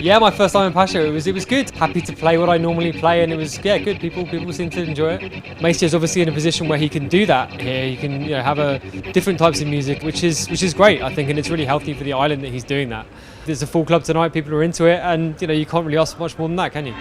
Yeah, my first time in Pacho, it was good. Happy to play what I normally play, and it was good. People seem to enjoy it. Maceo's obviously in a position where he can do that here. He can have a different types of music, which is great, I think, and it's really healthy for the island that he's doing that. There's a full club tonight, people are into it, and you can't really ask much more than that, can you?